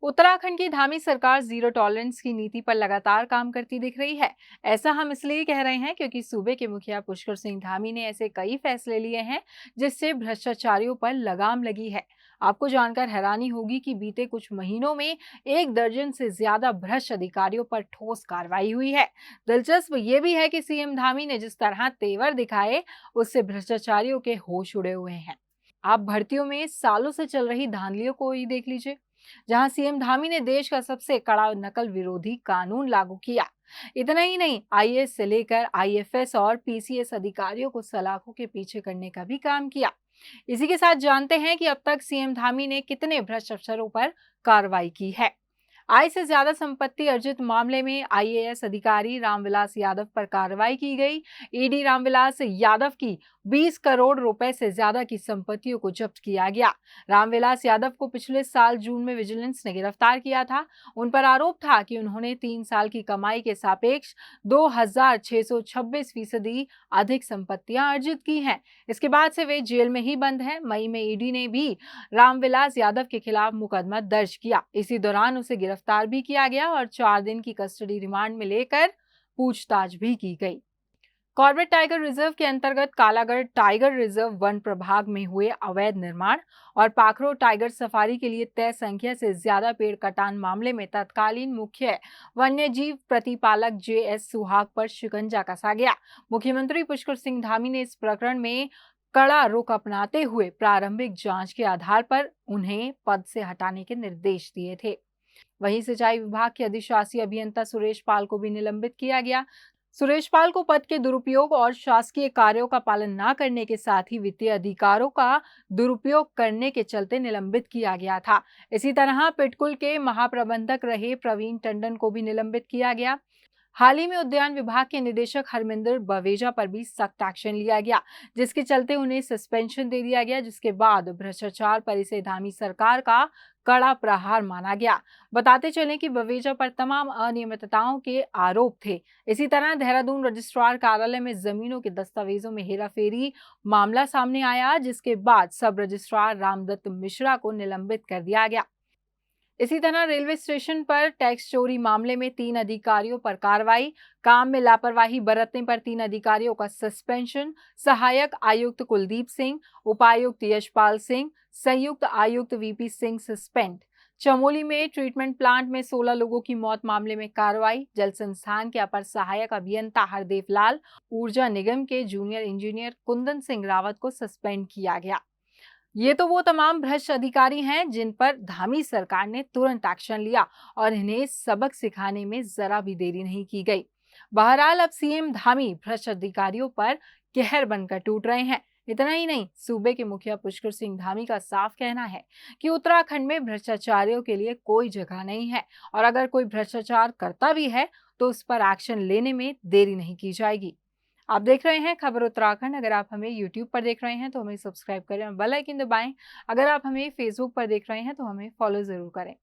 उत्तराखंड की धामी सरकार zero tolerance की नीति पर लगातार काम करती दिख रही है। ऐसा हम इसलिए कह रहे हैं क्योंकि सूबे के मुखिया पुष्कर सिंह धामी ने ऐसे कई फैसले लिए हैं जिससे भ्रष्टाचारियों पर लगाम लगी है। आपको जानकर हैरानी होगी कि बीते कुछ महीनों में 1 दर्जन से ज्यादा भ्रष्ट अधिकारियों पर ठोस कार्रवाई हुई है। दिलचस्प ये भी है कि सीएम धामी ने जिस तरह तेवर दिखाए उससे भ्रष्टाचारियों के होश उड़े हुए हैं। आप भर्तियों में सालों से चल रही धांधलियों को ही देख लीजिए, जहां सीएम धामी ने देश का सबसे कड़ा नकल विरोधी कानून लागू किया। इतना ही नहीं, आईएएस से लेकर आईएफएस और पीसीएस अधिकारियों को सलाखों के पीछे करने का भी काम किया। इसी के साथ जानते हैं कि अब तक सीएम धामी ने कितने भ्रष्ट अफसरों पर कार्रवाई की है। आय से ज्यादा संपत्ति अर्जित मामले में आईएएस अधिकारी रामविलास यादव पर कार्रवाई की गई। ईडी रामविलास यादव की 20 करोड़ रुपए से ज्यादा की संपत्तियों को जब्त किया गया। रामविलास यादव को पिछले साल जून में विजिलेंस ने गिरफ्तार किया था। उन पर आरोप था कि उन्होंने 3 साल की कमाई के सापेक्ष 2626% अधिक संपत्तियां अर्जित की हैं। इसके बाद से वे जेल में ही बंद हैं। मई में ईडी ने भी रामविलास यादव के खिलाफ मुकदमा दर्ज किया। इसी दौरान उसे गिरफ्तार भी किया गया और 4 दिन की कस्टडी रिमांड में लेकर पूछताछ भी की गई। कॉर्बेट टाइगर रिजर्व के अंतर्गत कालागढ़ टाइगर रिजर्व वन प्रभाग में हुए अवैध निर्माण और पाखरो टाइगर सफारी के लिए तय संख्या से ज्यादा पेड़ कटान मामले में तत्कालीन मुख्य वन्यजीव प्रतिपालक जेएस सुहाग पर शिकंजा कसा गया। मुख्यमंत्री पुष्कर सिंह धामी ने इस प्रकरण में कड़ा रुख अपनाते हुए प्रारंभिक जांच के आधार पर उन्हें पद से हटाने के निर्देश दिए थे। वहीं सिंचाई विभाग के अधिशासी अभियंता सुरेश पाल को भी निलंबित किया गया। सुरेश पाल को पद के दुरुपयोग और शासकीय कार्यों का पालन न करने के साथ ही वित्तीय अधिकारों का दुरुपयोग करने के चलते निलंबित किया गया था। इसी तरह पिटकुल के महाप्रबंधक रहे प्रवीण टंडन को भी निलंबित किया गया। हाल ही में उद्यान विभाग के निदेशक हरमिंदर बवेजा पर भी सख्त एक्शन लिया गया, जिसके चलते उन्हें सस्पेंशन दे दिया गया, जिसके बाद भ्रष्टाचार पर इसे धामी सरकार का कड़ा प्रहार माना गया। बताते चलें कि बवेजा पर तमाम अनियमितताओं के आरोप थे। इसी तरह देहरादून रजिस्ट्रार कार्यालय में जमीनों के दस्तावेजों में हेराफेरी मामला सामने आया, जिसके बाद सब रजिस्ट्रार रामदत्त मिश्रा को निलंबित कर दिया गया। इसी तरह रेलवे स्टेशन पर टैक्स चोरी मामले में 3 अधिकारियों पर कार्रवाई, काम में लापरवाही बरतने पर 3 अधिकारियों का सस्पेंशन, सहायक आयुक्त कुलदीप सिंह, उपायुक्त यशपाल सिंह, संयुक्त आयुक्त वीपी सिंह सस्पेंड। चमोली में ट्रीटमेंट प्लांट में 16 लोगों की मौत मामले में कार्रवाई, जल संस्थान के अपर सहायक अभियंता हरदेव लाल, ऊर्जा निगम के जूनियर इंजीनियर कुंदन सिंह रावत को सस्पेंड किया गया। ये तो वो तमाम भ्रष्ट अधिकारी हैं जिन पर धामी सरकार ने तुरंत एक्शन लिया और इन्हें सबक सिखाने में जरा भी देरी नहीं की गई। बहरहाल अब सीएम धामी भ्रष्ट अधिकारियों पर कहर बनकर टूट रहे हैं। इतना ही नहीं, सूबे के मुखिया पुष्कर सिंह धामी का साफ कहना है कि उत्तराखंड में भ्रष्टाचारियों के लिए कोई जगह नहीं है और अगर कोई भ्रष्टाचार करता भी है तो उस पर एक्शन लेने में देरी नहीं की जाएगी। आप देख रहे हैं खबर उत्तराखंड। अगर आप हमें YouTube पर देख रहे हैं तो हमें सब्सक्राइब करें और बेल आइकन दबाएं। अगर आप हमें Facebook पर देख रहे हैं तो हमें फॉलो जरूर करें।